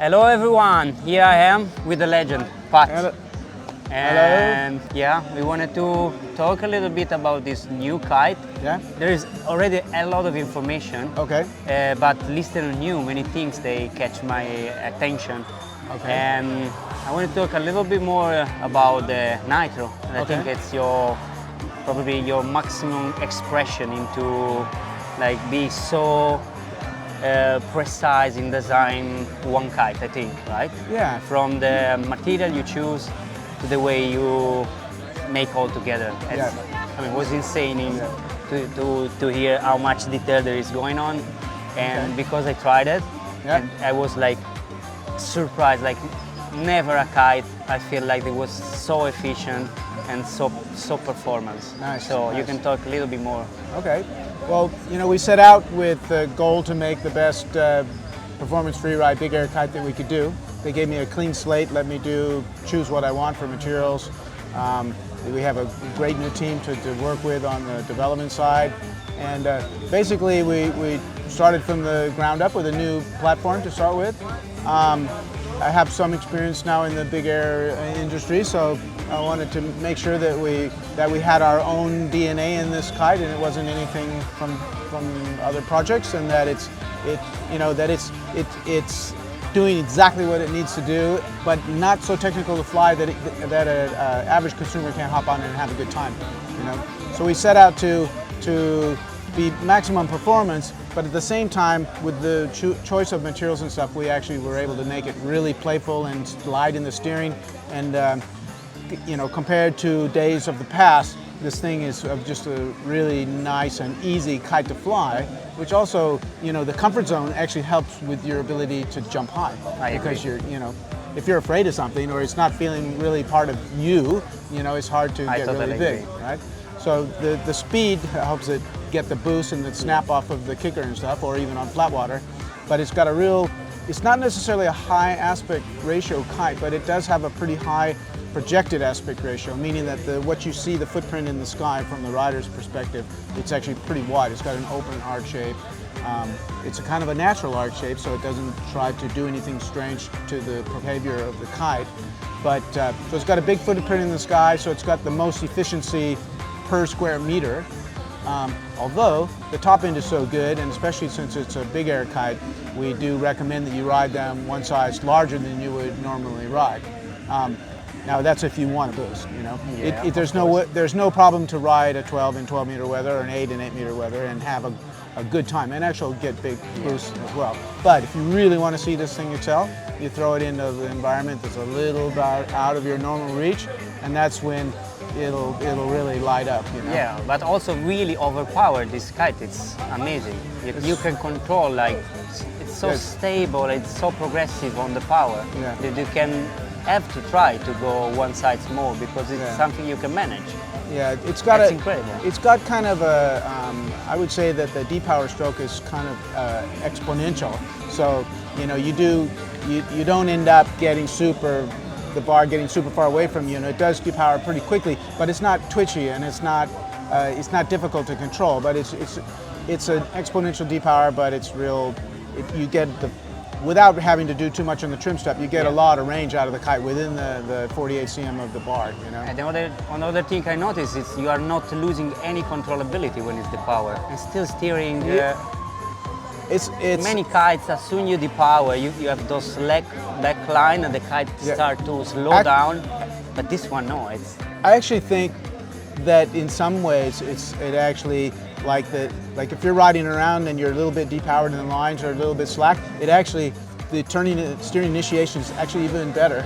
Hello everyone, here I am with the legend, Pat. Hello. And yeah, we wanted to talk a little bit about this new kite. Yeah. There is already a lot of information, Okay. but listening new, many things they catch my attention. Okay. And I want to talk a little bit more about the Nitro. And I Okay. think it's probably your maximum expression into like be so precise in design one kite, I think, right? Yeah. From the material you choose to the way you make all together. Yeah. I mean, it was insane to hear how much detail there is going on, and Okay. because I tried it, Yeah. and I was like surprised. Like never a kite I feel like it was so efficient and so performance. Nice, So you nice. can talk a little bit more. Okay. Well, we set out with the goal to make the best performance freeride big air kite that we could do. They gave me a clean slate, let me choose what I want for materials. We have a great new team to work with on the development side. And basically we started from the ground up with a new platform to start with. I have some experience now in the big air industry, so I wanted to make sure that we had our own DNA in this kite, and it wasn't anything from other projects, and that it's doing exactly what it needs to do, but not so technical to fly that an average consumer can hop on and have a good time. So we set out to be maximum performance, but at the same time, with the choice of materials and stuff, we actually were able to make it really playful and light in the steering. And compared to days of the past, this thing is just a really nice and easy kite to fly, which also, the comfort zone actually helps with your ability to jump high. Because if you're afraid of something or it's not feeling really part of you, it's hard to get totally really big, agree. right? So the speed helps it get the boost and the snap off of the kicker and stuff, or even on flat water. But it's got it's not necessarily a high aspect ratio kite, but it does have a pretty high projected aspect ratio, meaning that what you see, the footprint in the sky from the rider's perspective, it's actually pretty wide. It's got an open arc shape. It's a kind of a natural arc shape, so it doesn't try to do anything strange to the behavior of the kite. But so it's got a big footprint in the sky, so it's got the most efficiency per square meter. Although the top end is so good, and especially since it's a big air kite, we do recommend that you ride them one size larger than you would normally ride. Now that's if you want a boost, Yeah, there's no problem to ride a 12 in 12 meter weather or an 8 in 8 meter weather and have a good time and actually get big boosts as well. But if you really want to see this thing excel, you throw it into the environment that's a little bit out of your normal reach, and that's when it'll really light up. Yeah, but also really overpower this kite. It's amazing. You can control, like, it's so Yes. stable, it's so progressive on the power Yeah. that you can have to try to go one side more because it's Yeah. something you can manage. Yeah, it's got That's incredible. It's got kind of a. I would say that the depower stroke is kind of exponential. So you don't end up getting the bar getting super far away from you, and it does depower pretty quickly. But it's not twitchy, and it's not difficult to control. But it's an exponential depower, but it's real. You get without having to do too much on the trim step, you get a lot of range out of the kite within the 48 cm of the bar. And another thing I noticed is you are not losing any controllability when it's the power. And still steering. Yeah. It's Many kites, as soon you depower, you have those slack line and the kite start to slow down. But this one, no, it's. I actually think that in some ways it actually like if you're riding around and you're a little bit depowered and the lines are a little bit slack, the steering initiation is actually even better.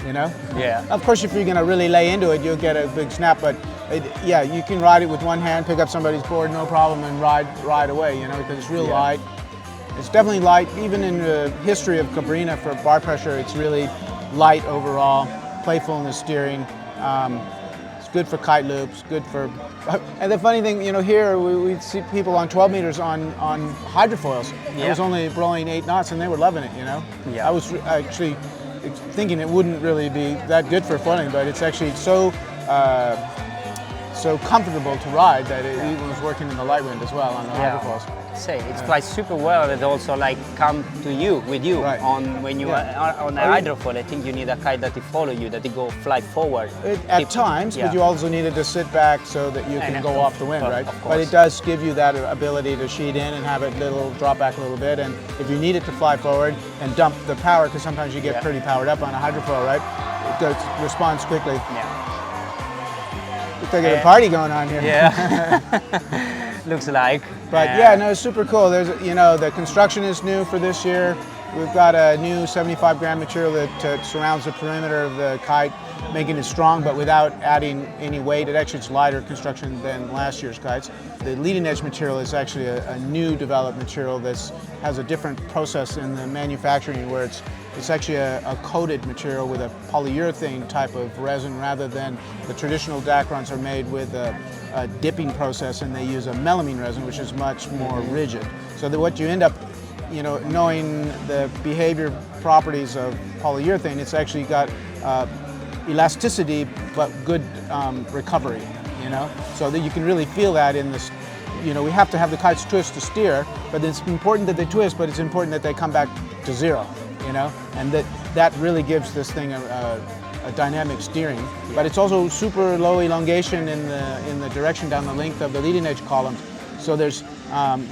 Yeah. Of course, if you're going to really lay into it, you'll get a big snap. But you can ride it with one hand, pick up somebody's board, no problem, and ride away. Because it's real light. It's definitely light. Even in the history of Cabrinha for bar pressure, it's really light overall, playful in the steering. It's good for kite loops, good for. And the funny thing, here we see people on 12 meters on hydrofoils. It was only blowing 8 knots, and they were loving it. Yeah. I was actually thinking it wouldn't really be that good for foiling, but it's actually so comfortable to ride that it even was working in the light wind as well on the hydrofoils. Say it flies super well, and also like come to you with you Right. on when you are on a hydrofoil. I think you need a kite that it follow you, that it go fly forward. At times, but you also needed to sit back so that you can go off the wind, right? But it does give you that ability to sheet in and have it drop back a little bit. And if you need it to fly forward and dump the power, because sometimes you get pretty powered up on a hydrofoil, right? It responds quickly. Yeah. Looks like there's a party going on here. Yeah. Looks like. But yeah, no, it's super cool. There's, you know, the construction is new for this year. We've got a new 75-gram material that surrounds the perimeter of the kite, making it strong, but without adding any weight. It actually is lighter construction than last year's kites. The leading edge material is actually a new developed material that has a different process in the manufacturing, where it's actually a coated material with a polyurethane type of resin, rather than the traditional Dacrons are made with a dipping process, and they use a melamine resin, which is much more rigid. So that what you end up, you know, knowing the behavior properties of polyurethane, it's actually got elasticity but good recovery, you know, so that you can really feel that in this. You know, we have to have the kites twist to steer, but it's important that they twist, but it's important that they come back to zero, you know, and that really gives this thing a dynamic steering. But it's also super low elongation in the direction down the length of the leading edge columns. So there's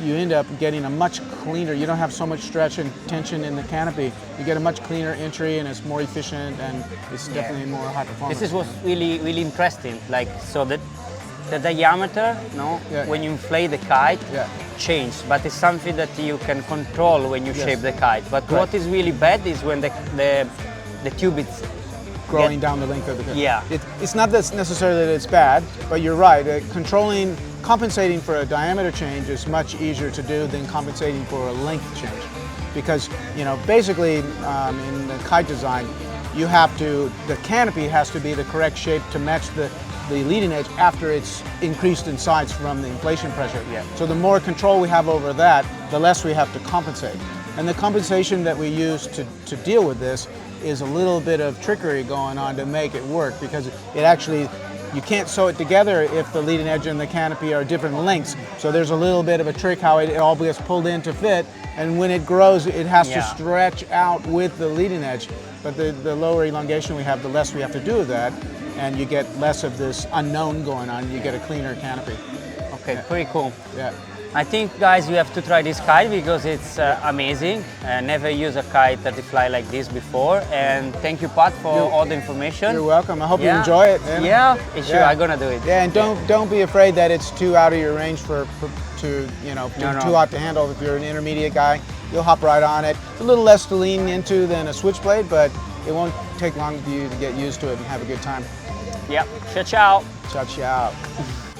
you end up getting a much cleaner. You don't have so much stretch and tension in the canopy. You get a much cleaner entry, and it's more efficient, and it's definitely more high performance. This is what's really interesting. Like, so that the diameter, no, when you inflate the kite, changes, but it's something that you can control when you shape the kite. But what is really bad is when the tube is growing down the length of the kite. Yeah. It's not that necessarily that it's bad, but you're right. Compensating for a diameter change is much easier to do than compensating for a length change, because, you know, basically in the kite design, the canopy has to be the correct shape to match the leading edge after it's increased in size from the inflation pressure. So the more control we have over that, the less we have to compensate. And the compensation that we use to deal with this is a little bit of trickery going on to make it work, because it actually, you can't sew it together if the leading edge and the canopy are different lengths. So there's a little bit of a trick how it all gets pulled in to fit, and when it grows, it has to stretch out with the leading edge. But the lower elongation we have, the less we have to do with that, and you get less of this unknown going on. You get a cleaner canopy. Okay, pretty cool. Yeah. I think, guys, you have to try this kite because it's amazing. Never used a kite that fly like this before. And thank you, Pat, for all the information. You're welcome. I hope you enjoy it. Man. Yeah, sure. I'm gonna do it. Yeah, and don't be afraid that it's too out of your range too hot to handle. If you're an intermediate guy, you'll hop right on it. It's a little less to lean into than a switchblade, but it won't take long for you to get used to it and have a good time. Yep. Ciao, ciao. Ciao, ciao.